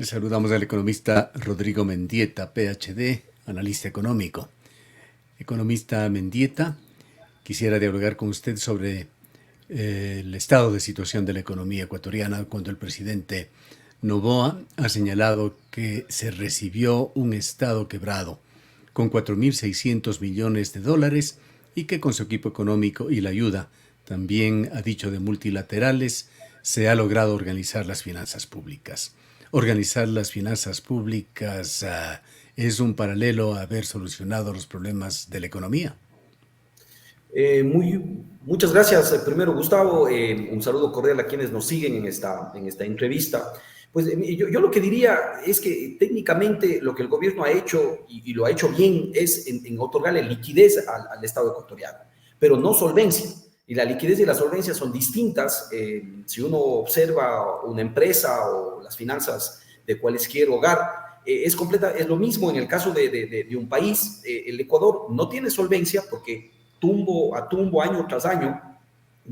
Le saludamos al economista Rodrigo Mendieta, PhD, analista económico. Economista Mendieta, quisiera dialogar con usted sobre el estado de situación de la economía ecuatoriana cuando el presidente Noboa ha señalado que se recibió un estado quebrado con 4.600 millones de dólares y que con su equipo económico y la ayuda, también ha dicho de multilaterales, se ha logrado organizar las finanzas públicas. Organizar las finanzas públicas es un paralelo a haber solucionado los problemas de la economía. Muchas gracias. Primero, Gustavo, un saludo cordial a quienes nos siguen en esta entrevista. Pues yo lo que diría es que técnicamente lo que el gobierno ha hecho y lo ha hecho bien es en otorgarle liquidez al Estado ecuatoriano, pero no solvencia. Y la liquidez y la solvencia son distintas. Si uno observa una empresa o las finanzas de cualquier hogar, es lo mismo en el caso de un país. El Ecuador no tiene solvencia porque tumbo a tumbo, año tras año,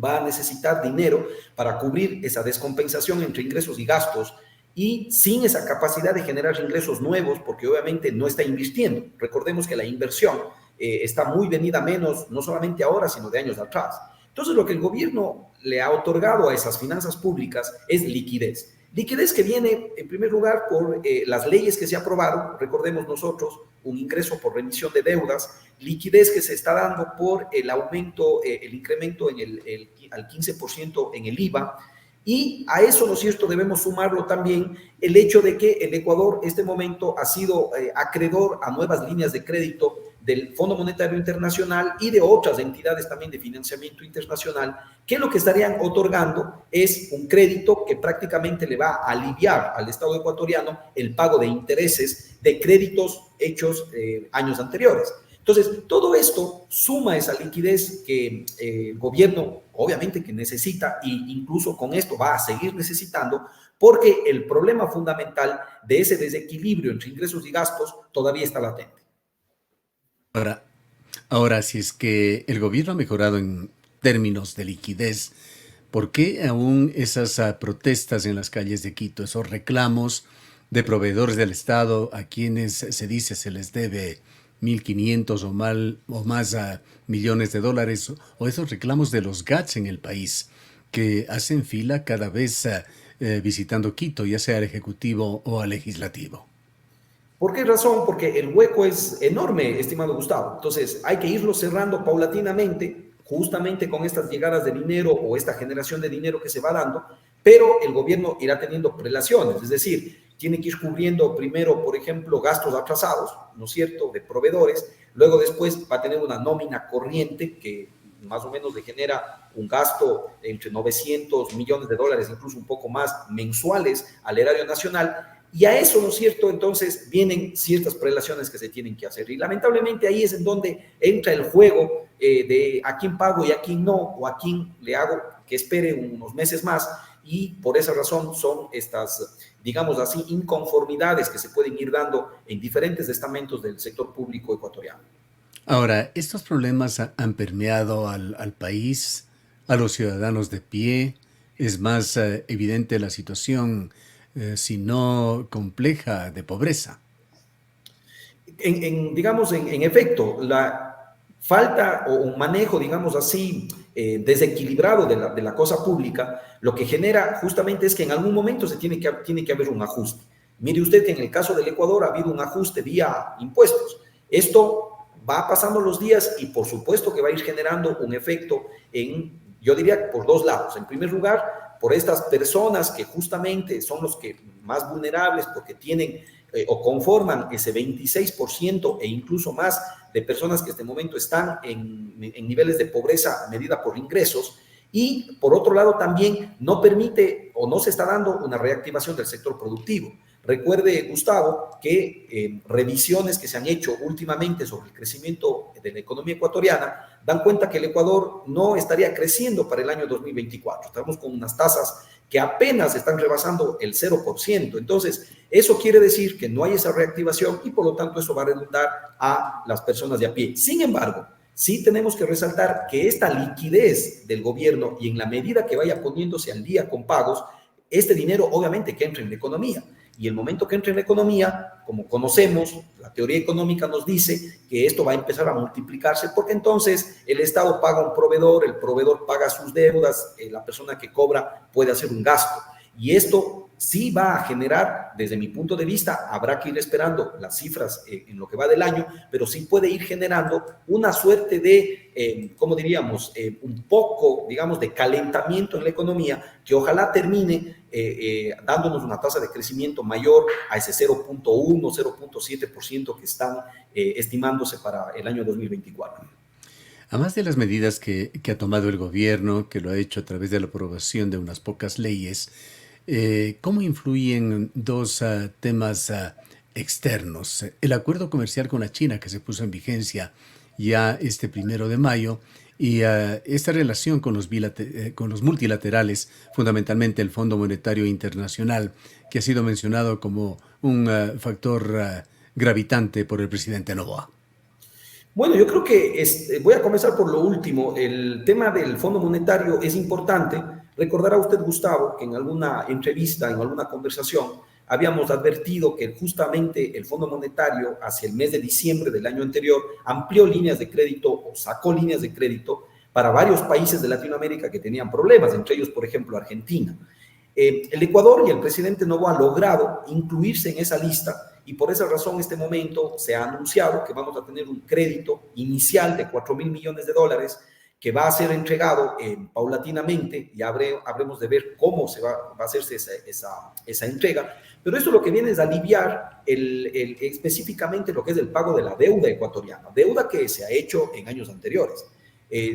va a necesitar dinero para cubrir esa descompensación entre ingresos y gastos, y sin esa capacidad de generar ingresos nuevos, porque obviamente no está invirtiendo. Recordemos que la inversión está muy venida a menos, no solamente ahora, sino de años atrás. Entonces, lo que el gobierno le ha otorgado a esas finanzas públicas es liquidez. Liquidez que viene, en primer lugar, por las leyes que se aprobaron. Recordemos nosotros un ingreso por remisión de deudas, liquidez que se está dando por el aumento, el incremento al 15% en el IVA. Y a eso, ¿no es cierto?, debemos sumarlo también el hecho de que el Ecuador, este momento, ha sido acreedor a nuevas líneas de crédito del Fondo Monetario Internacional y de otras entidades también de financiamiento internacional, que lo que estarían otorgando es un crédito que prácticamente le va a aliviar al Estado ecuatoriano el pago de intereses de créditos hechos años anteriores. Entonces, todo esto suma esa liquidez que el gobierno obviamente que necesita, e incluso con esto va a seguir necesitando, porque el problema fundamental de ese desequilibrio entre ingresos y gastos todavía está latente. Ahora, si es que el gobierno ha mejorado en términos de liquidez, ¿por qué aún esas protestas en las calles de Quito, esos reclamos de proveedores del Estado a quienes se dice se les debe 1.500 o más millones de dólares, o esos reclamos de los GATS en el país, que hacen fila cada vez visitando Quito, ya sea al Ejecutivo o al Legislativo? ¿Por qué razón? Porque el hueco es enorme, estimado Gustavo. Entonces, hay que irlo cerrando paulatinamente, justamente con estas llegadas de dinero o esta generación de dinero que se va dando, pero el gobierno irá teniendo prelaciones, es decir, tiene que ir cubriendo primero, por ejemplo, gastos atrasados, ¿no es cierto?, de proveedores, luego después va a tener una nómina corriente que más o menos le genera un gasto entre 900 millones de dólares, incluso un poco más mensuales al erario nacional. Y a eso, ¿no es cierto?, entonces vienen ciertas prelaciones que se tienen que hacer. Y lamentablemente ahí es en donde entra el juego de a quién pago y a quién no, o a quién le hago que espere unos meses más. Y por esa razón son estas, digamos así, inconformidades que se pueden ir dando en diferentes estamentos del sector público ecuatoriano. Ahora, estos problemas han permeado al país, a los ciudadanos de pie. Es más evidente la situación, si no compleja, de pobreza. Digamos, en efecto, la falta o un manejo, digamos así, desequilibrado de la cosa pública, lo que genera justamente es que en algún momento tiene que haber un ajuste. Mire usted que en el caso del Ecuador ha habido un ajuste vía impuestos. Esto va pasando los días y por supuesto que va a ir generando un efecto yo diría, por dos lados. En primer lugar, por estas personas que justamente son los que más vulnerables porque tienen o conforman ese 26% e incluso más de personas que en este momento están en niveles de pobreza medida por ingresos. Y por otro lado también no permite o no se está dando una reactivación del sector productivo. Recuerde, Gustavo, que revisiones que se han hecho últimamente sobre el crecimiento de la economía ecuatoriana dan cuenta que el Ecuador no estaría creciendo para el año 2024. Estamos con unas tasas que apenas están rebasando el 0%. Entonces, eso quiere decir que no hay esa reactivación y por lo tanto eso va a redundar a las personas de a pie. Sin embargo, sí tenemos que resaltar que esta liquidez del gobierno y en la medida que vaya poniéndose al día con pagos, este dinero obviamente que entra en la economía. y el momento que entre en la economía, como conocemos, la teoría económica nos dice que esto va a empezar a multiplicarse porque entonces el Estado paga a un proveedor, el proveedor paga sus deudas, la persona que cobra puede hacer un gasto. Y esto sí va a generar, desde mi punto de vista, habrá que ir esperando las cifras en lo que va del año, pero sí puede ir generando una suerte de, ¿cómo diríamos? Un poco, digamos, de calentamiento en la economía que ojalá termine dándonos una tasa de crecimiento mayor a ese 0.1, 0.7% que están estimándose para el año 2024. Además de las medidas que ha tomado el gobierno, que lo ha hecho a través de la aprobación de unas pocas leyes, ¿cómo influyen dos temas externos? El acuerdo comercial con la China que se puso en vigencia ya este 1 de mayo y esta relación con con los multilaterales, fundamentalmente el Fondo Monetario Internacional, que ha sido mencionado como un factor gravitante por el presidente Noboa. Bueno, yo creo que voy a comenzar por lo último. El tema del Fondo Monetario es importante. Recordará usted, Gustavo, que en alguna entrevista, en alguna conversación, habíamos advertido que justamente el Fondo Monetario, hacia el mes de diciembre del año anterior, amplió líneas de crédito o sacó líneas de crédito para varios países de Latinoamérica que tenían problemas, entre ellos, por ejemplo, Argentina. El Ecuador y el presidente Noboa han logrado incluirse en esa lista y por esa razón en este momento se ha anunciado que vamos a tener un crédito inicial de 4.000 millones de dólares que va a ser entregado paulatinamente y habremos de ver cómo va a hacerse esa entrega. Pero esto lo que viene es aliviar específicamente lo que es el pago de la deuda ecuatoriana, deuda que se ha hecho en años anteriores.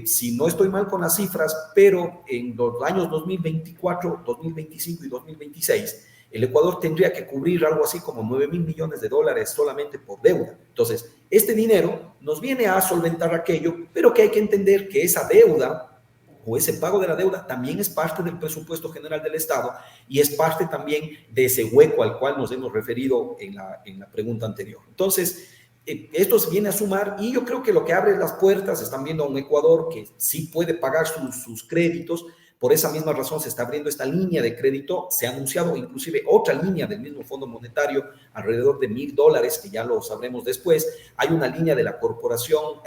Si no estoy mal con las cifras, pero en los años 2024, 2025 y 2026, el Ecuador tendría que cubrir algo así como 9.000 millones de dólares solamente por deuda. Entonces, este dinero nos viene a solventar aquello, pero que hay que entender que esa deuda o ese pago de la deuda también es parte del presupuesto general del Estado y es parte también de ese hueco al cual nos hemos referido en la pregunta anterior. Entonces, esto se viene a sumar y yo creo que lo que abre las puertas, están viendo a un Ecuador que sí puede pagar sus créditos. Por esa misma razón se está abriendo esta línea de crédito. Se ha anunciado inclusive otra línea del mismo Fondo Monetario, alrededor de $1.000, que ya lo sabremos después. Hay una línea de la Corporación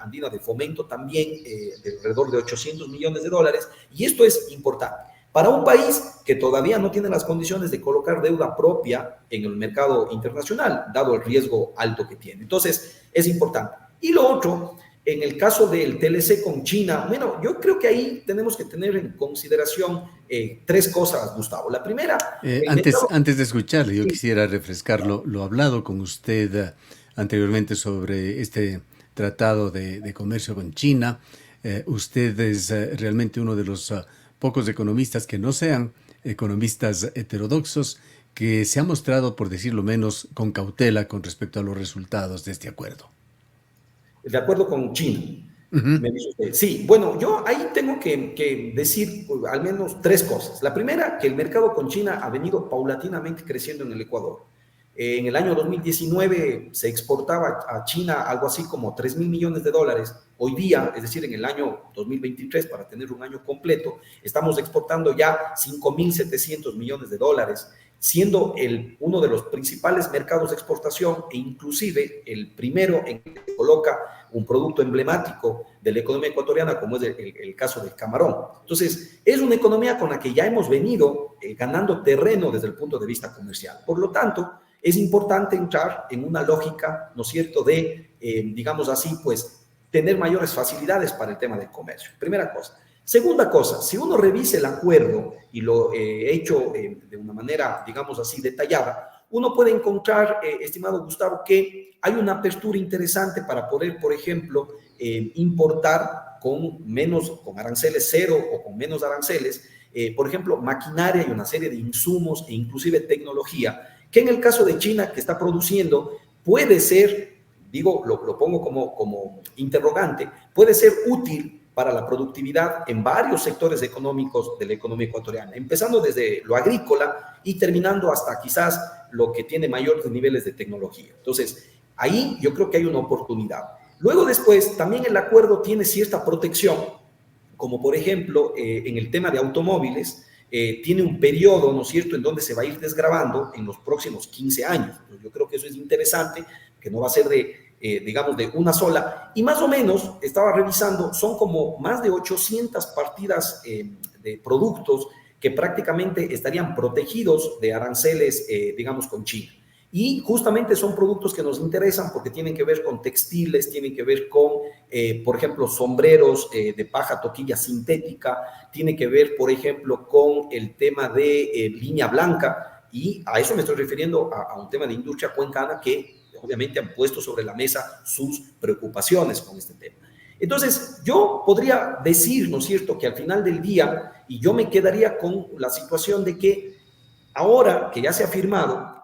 Andina de Fomento también, de alrededor de 800 millones de dólares. Y esto es importante. Para un país que todavía no tiene las condiciones de colocar deuda propia en el mercado internacional, dado el riesgo alto que tiene. Entonces, es importante. Y lo otro, en el caso del TLC con China, bueno, yo creo que ahí tenemos que tener en consideración tres cosas, Gustavo. La primera... Antes de escucharle, yo quisiera refrescar lo hablado con usted anteriormente sobre este tratado de comercio con China. Usted es realmente uno de los pocos economistas que no sean economistas heterodoxos que se ha mostrado, por decirlo menos, con cautela con respecto a los resultados de este acuerdo. De acuerdo con China. Me dice usted. Sí, bueno, yo ahí tengo que decir al menos tres cosas. La primera, que el mercado con China ha venido paulatinamente creciendo en el Ecuador. En el año 2019 se exportaba a China algo así como 3.000 millones de dólares. Hoy día, es decir, en el año 2023, para tener un año completo, estamos exportando ya 5.700 millones de dólares, siendo uno de los principales mercados de exportación e inclusive el primero en que se coloca un producto emblemático de la economía ecuatoriana, como es el caso del camarón. Entonces, es una economía con la que ya hemos venido ganando terreno desde el punto de vista comercial. Por lo tanto, es importante entrar en una lógica, ¿no es cierto?, de, digamos así, pues, tener mayores facilidades para el tema del comercio. Primera cosa. Segunda cosa, si uno revisa el acuerdo, y lo he hecho de una manera, digamos así, detallada, uno puede encontrar, estimado Gustavo, que hay una apertura interesante para poder, por ejemplo, importar con aranceles cero o con menos aranceles, por ejemplo, maquinaria y una serie de insumos e inclusive tecnología, que en el caso de China, que está produciendo, puede ser, digo, lo pongo como interrogante, puede ser útil para la productividad en varios sectores económicos de la economía ecuatoriana, empezando desde lo agrícola y terminando hasta quizás lo que tiene mayores niveles de tecnología. Entonces, ahí yo creo que hay una oportunidad. Luego después, también el acuerdo tiene cierta protección, como por ejemplo en el tema de automóviles, tiene un periodo, ¿no es cierto?, en donde se va a ir desgravando en los próximos 15 años. Entonces, yo creo que eso es interesante, que no va a ser digamos, de una sola. Y más o menos, estaba revisando, son como más de 800 partidas de productos que prácticamente estarían protegidos de aranceles, digamos, con China. Y justamente son productos que nos interesan porque tienen que ver con textiles, tienen que ver con, por ejemplo, sombreros de paja toquilla sintética, tiene que ver, por ejemplo, con el tema de línea blanca, y a eso me estoy refiriendo a un tema de industria cuencana que obviamente han puesto sobre la mesa sus preocupaciones con este tema. Entonces, yo podría decir, ¿no es cierto?, que al final del día, y yo me quedaría con la situación de que ahora que ya se ha firmado,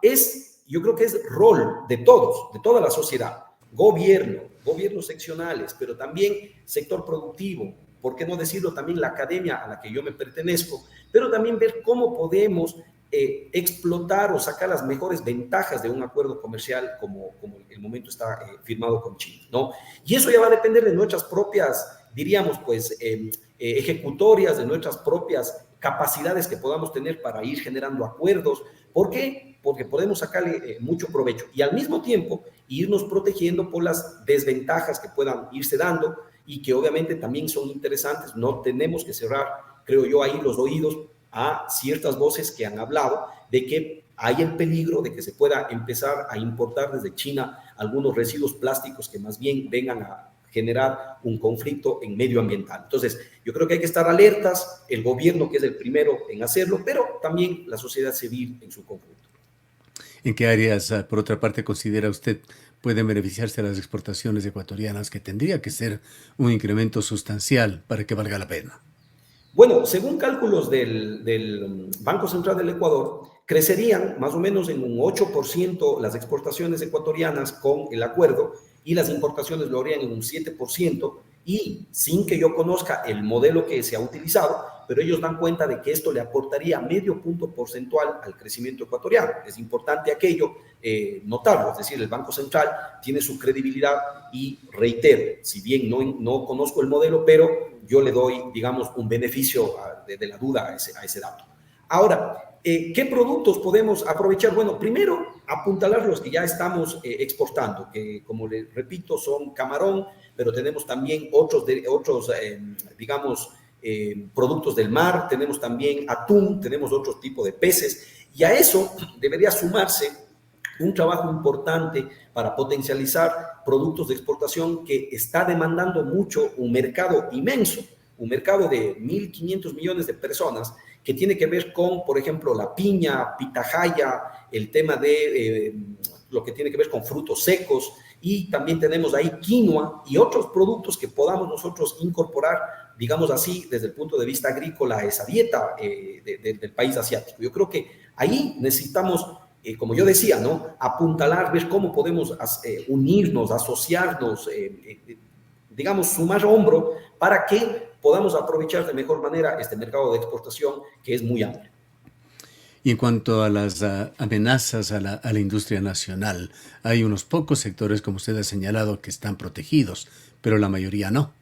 yo creo que es rol de todos, de toda la sociedad, gobiernos seccionales, pero también sector productivo, ¿por qué no decirlo? También la academia a la que yo me pertenezco, pero también ver cómo podemos explotar o sacar las mejores ventajas de un acuerdo comercial como el momento está firmado con China, ¿no? Y eso ya va a depender de nuestras propias, diríamos, pues, ejecutorias, de nuestras propias capacidades que podamos tener para ir generando acuerdos. ¿Por qué? Porque podemos sacarle mucho provecho y al mismo tiempo irnos protegiendo por las desventajas que puedan irse dando y que obviamente también son interesantes. No tenemos que cerrar, creo yo, ahí los oídos a ciertas voces que han hablado de que hay el peligro de que se pueda empezar a importar desde China algunos residuos plásticos que más bien vengan a generar un conflicto en medioambiental. Entonces, yo creo que hay que estar alertas, el gobierno que es el primero en hacerlo, pero también la sociedad civil en su conjunto. ¿En qué áreas, por otra parte, considera usted pueden beneficiarse las exportaciones ecuatorianas, que tendría que ser un incremento sustancial para que valga la pena? Bueno, según cálculos del Banco Central del Ecuador, crecerían más o menos en un 8% las exportaciones ecuatorianas con el acuerdo y las importaciones lo harían en un 7%, y sin que yo conozca el modelo que se ha utilizado, pero ellos dan cuenta de que esto le aportaría medio punto porcentual al crecimiento ecuatoriano. Es importante aquello notarlo, es decir, el Banco Central tiene su credibilidad y reitero, si bien no conozco el modelo, pero yo le doy, digamos, un beneficio de la duda a ese dato. Ahora, ¿qué productos podemos aprovechar? Bueno, primero, apuntalar los que ya estamos exportando, que como les repito, son camarón, pero tenemos también otros digamos, productos del mar, tenemos también atún, tenemos otro tipo de peces, y a eso debería sumarse un trabajo importante para potencializar productos de exportación que está demandando mucho un mercado inmenso, un mercado de 1.500 millones de personas, que tiene que ver con, por ejemplo, la piña, pitahaya, el tema de lo que tiene que ver con frutos secos, y también tenemos ahí quinoa y otros productos que podamos nosotros incorporar, digamos así, desde el punto de vista agrícola, a esa dieta del país asiático. Yo creo que ahí necesitamos, como yo decía, ¿no?, apuntalar, ver cómo podemos unirnos, asociarnos, digamos, sumar hombro para que podamos aprovechar de mejor manera este mercado de exportación que es muy amplio. Y en cuanto a las amenazas a la industria nacional, hay unos pocos sectores, como usted ha señalado, que están protegidos, pero la mayoría no.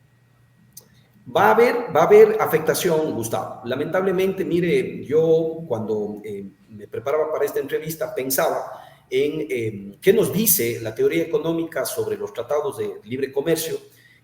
Va a haber afectación, Gustavo. Lamentablemente, mire, yo cuando me preparaba para esta entrevista pensaba en qué nos dice la teoría económica sobre los tratados de libre comercio,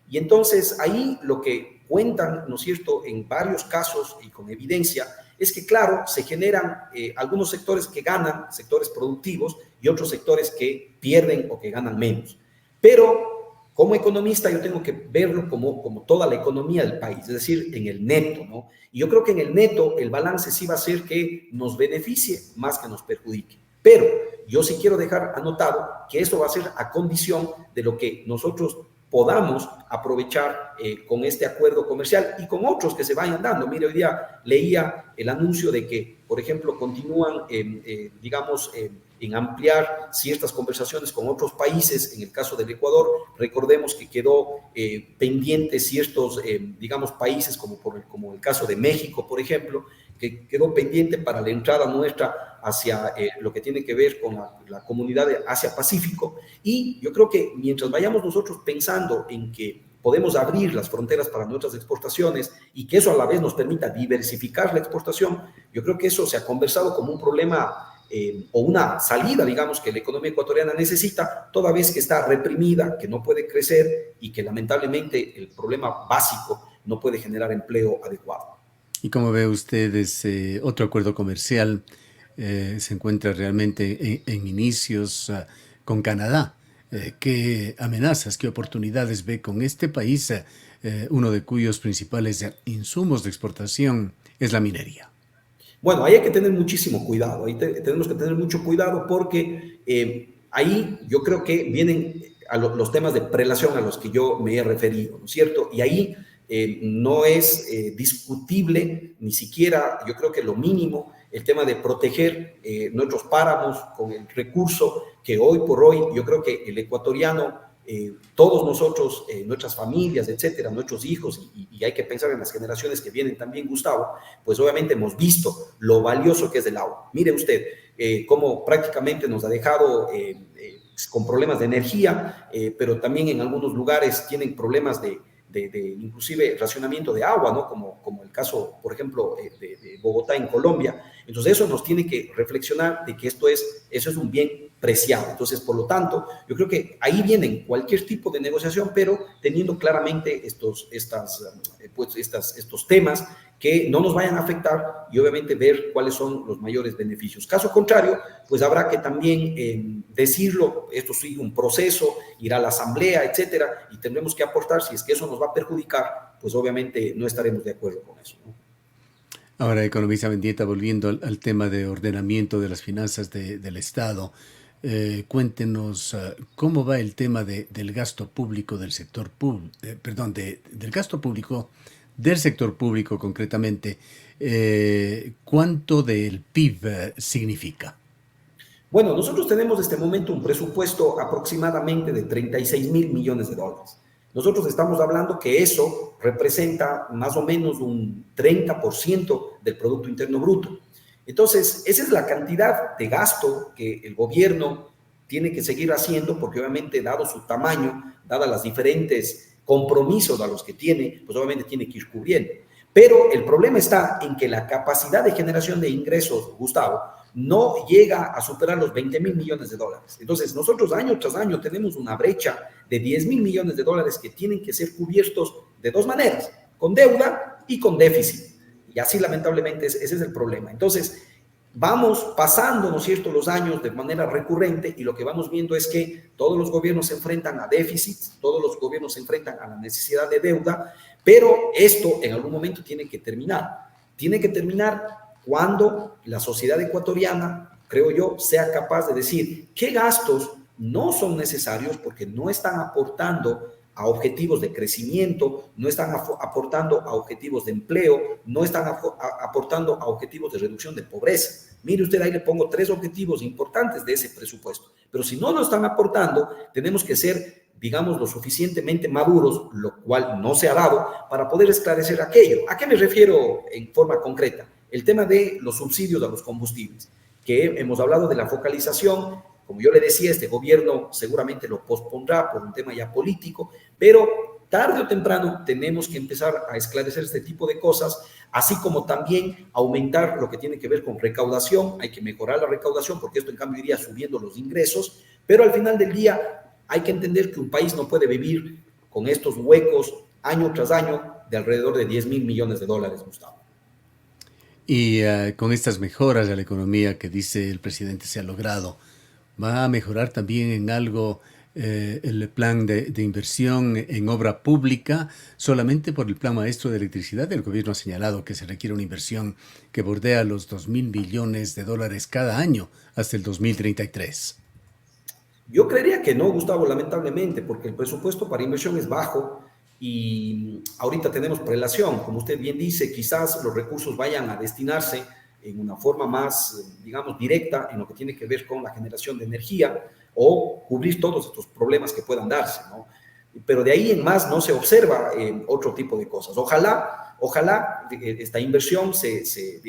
y entonces ahí lo que cuentan, ¿no es cierto?, en varios casos y con evidencia, es que, claro, se generan algunos sectores que ganan, sectores productivos, y otros sectores que pierden o que ganan menos. Pero como economista yo tengo que verlo como toda la economía del país, es decir, en el neto, ¿no? Y yo creo que en el neto el balance sí va a ser que nos beneficie más que nos perjudique. Pero yo sí quiero dejar anotado que esto va a ser a condición de lo que nosotros podamos aprovechar con este acuerdo comercial y con otros que se vayan dando. Mire, hoy día leía el anuncio de que, por ejemplo, continúan, digamos, en ampliar ciertas conversaciones con otros países. En el caso del Ecuador, recordemos que quedó pendiente ciertos, digamos, países como el caso de México, por ejemplo, que quedó pendiente para la entrada nuestra hacia lo que tiene que ver con la comunidad de Asia-Pacífico. Y yo creo que mientras vayamos nosotros pensando en que podemos abrir las fronteras para nuestras exportaciones y que eso a la vez nos permita diversificar la exportación, yo creo que eso se ha conversado como un problema o una salida, digamos, que la economía ecuatoriana necesita, toda vez que está reprimida, que no puede crecer y que lamentablemente el problema básico no puede generar empleo adecuado. ¿Y cómo ve usted ese otro acuerdo comercial? Se encuentra realmente en inicios con Canadá. ¿Qué amenazas, qué oportunidades ve con este país, uno de cuyos principales insumos de exportación es la minería? Bueno, ahí hay que tener muchísimo cuidado, tenemos que tener mucho cuidado porque ahí yo creo que vienen los temas de prelación a los que yo me he referido, ¿no es cierto? Y ahí no es discutible ni siquiera, yo creo que lo mínimo, el tema de proteger nuestros páramos con el recurso que hoy por hoy yo creo que el ecuatoriano, todos nosotros, nuestras familias, etcétera, nuestros hijos, y hay que pensar en las generaciones que vienen también, Gustavo, pues obviamente hemos visto lo valioso que es el agua. Mire usted cómo prácticamente nos ha dejado con problemas de energía, pero también en algunos lugares tienen problemas de inclusive racionamiento de agua, ¿no? Como el caso, por ejemplo, de Bogotá en Colombia. Entonces eso nos tiene que reflexionar de que eso es un bien preciado. Entonces, por lo tanto, yo creo que ahí vienen cualquier tipo de negociación, pero teniendo claramente estos temas que no nos vayan a afectar y obviamente ver cuáles son los mayores beneficios. Caso contrario, pues habrá que también decirlo, esto sigue un proceso, irá a la asamblea, etcétera, y tendremos que aportar. Si es que eso nos va a perjudicar, pues obviamente no estaremos de acuerdo con eso, ¿no? Ahora, economista Mendieta, volviendo al tema de ordenamiento de las finanzas del Estado, cuéntenos cómo va el tema del gasto público del sector público, del gasto público del sector público concretamente. ¿Cuánto del PIB significa? Bueno, nosotros tenemos en este momento un presupuesto aproximadamente de 36.000 millones de dólares. Nosotros estamos hablando que eso representa más o menos un 30% del Producto Interno Bruto. Entonces, esa es la cantidad de gasto que el gobierno tiene que seguir haciendo, porque obviamente, dado su tamaño, dadas las diferentes compromisos a los que tiene, pues obviamente tiene que ir cubriendo. Pero el problema está en que la capacidad de generación de ingresos, Gustavo, no llega a superar los 20.000 millones de dólares. Entonces, nosotros año tras año tenemos una brecha de 10.000 millones de dólares que tienen que ser cubiertos de dos maneras, con deuda y con déficit. Y así, lamentablemente, ese es el problema. Entonces, vamos pasando, ¿no es cierto?, los años de manera recurrente y lo que vamos viendo es que todos los gobiernos se enfrentan a déficits, todos los gobiernos se enfrentan a la necesidad de deuda, pero esto en algún momento tiene que terminar. Tiene que terminar cuando la sociedad ecuatoriana, creo yo, sea capaz de decir qué gastos no son necesarios porque no están aportando a objetivos de crecimiento, no están aportando a objetivos de empleo, no están aportando a objetivos de reducción de pobreza. Mire usted, ahí le pongo 3 objetivos importantes de ese presupuesto. Pero si no lo están aportando, tenemos que ser, digamos, lo suficientemente maduros, lo cual no se ha dado, para poder esclarecer aquello. ¿A qué me refiero en forma concreta? El tema de los subsidios a los combustibles, que hemos hablado de la focalización. Como yo le decía, este gobierno seguramente lo pospondrá por un tema ya político, pero tarde o temprano tenemos que empezar a esclarecer este tipo de cosas, así como también aumentar lo que tiene que ver con recaudación. Hay que mejorar la recaudación porque esto en cambio iría subiendo los ingresos, pero al final del día hay que entender que un país no puede vivir con estos huecos año tras año de alrededor de 10.000 millones de dólares, Gustavo. Y con estas mejoras a la economía que dice el presidente se ha logrado, ¿va a mejorar también en algo el plan de inversión en obra pública? Solamente por el plan maestro de electricidad, el gobierno ha señalado que se requiere una inversión que bordea los 2.000 millones de dólares cada año hasta el 2033. Yo creería que no, Gustavo, lamentablemente, porque el presupuesto para inversión es bajo y ahorita tenemos prelación. Como usted bien dice, quizás los recursos vayan a destinarse en una forma más, digamos, directa en lo que tiene que ver con la generación de energía o cubrir todos estos problemas que puedan darse, ¿no? Pero de ahí en más no se observa otro tipo de cosas. Ojalá esta inversión se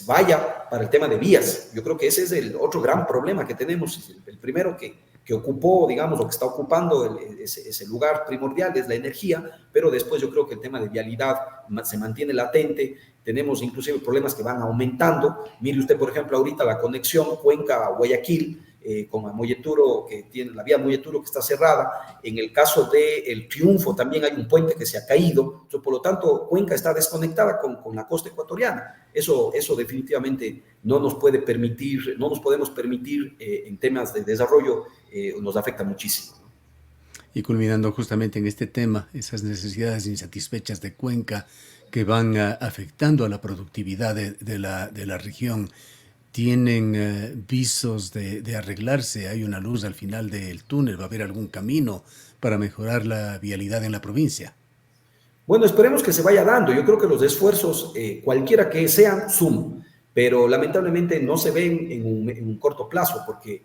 vaya para el tema de vías. Yo creo que ese es el otro gran problema que tenemos, el primero que que ocupó, digamos, o que está ocupando ese lugar primordial, es la energía, pero después yo creo que el tema de vialidad se mantiene latente, tenemos inclusive problemas que van aumentando. Mire usted, por ejemplo, ahorita la conexión Cuenca-Guayaquil, con Molleturo, que tiene la vía Molleturo que está cerrada. En el caso del Triunfo también hay un puente que se ha caído. Entonces, por lo tanto, Cuenca está desconectada con la costa ecuatoriana. Eso definitivamente no nos puede permitir, no nos podemos permitir en temas de desarrollo, nos afecta muchísimo. Y culminando justamente en este tema, esas necesidades insatisfechas de Cuenca que van afectando a la productividad de la región, ¿tienen visos de arreglarse? ¿Hay una luz al final del túnel? ¿Va a haber algún camino para mejorar la vialidad en la provincia? Bueno, esperemos que se vaya dando. Yo creo que los esfuerzos, cualquiera que sean, suman, pero lamentablemente no se ven en un corto plazo porque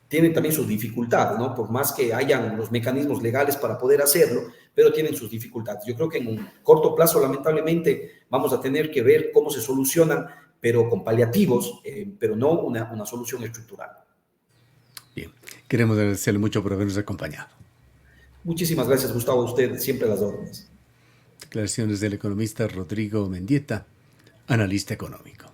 tienen también sus dificultades, ¿no? Por más que hayan los mecanismos legales para poder hacerlo, pero tienen sus dificultades. Yo creo que en un corto plazo, lamentablemente, vamos a tener que ver cómo se solucionan, pero con paliativos, pero no una solución estructural. Bien, queremos agradecerle mucho por habernos acompañado. Muchísimas gracias, Gustavo. Usted siempre a las órdenes. Declaraciones del economista Rodrigo Mendieta, analista económico.